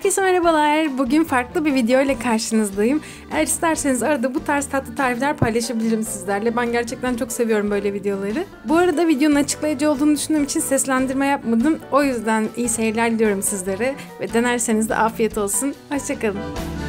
Herkese merhabalar. Bugün farklı bir video ile karşınızdayım. Eğer isterseniz arada bu tarz tatlı tarifler paylaşabilirim sizlerle. Ben gerçekten çok seviyorum böyle videoları. Bu arada videonun açıklayıcı olduğunu düşündüğüm için seslendirme yapmadım. O yüzden iyi seyirler diliyorum sizlere ve denerseniz de afiyet olsun. Hoşçakalın.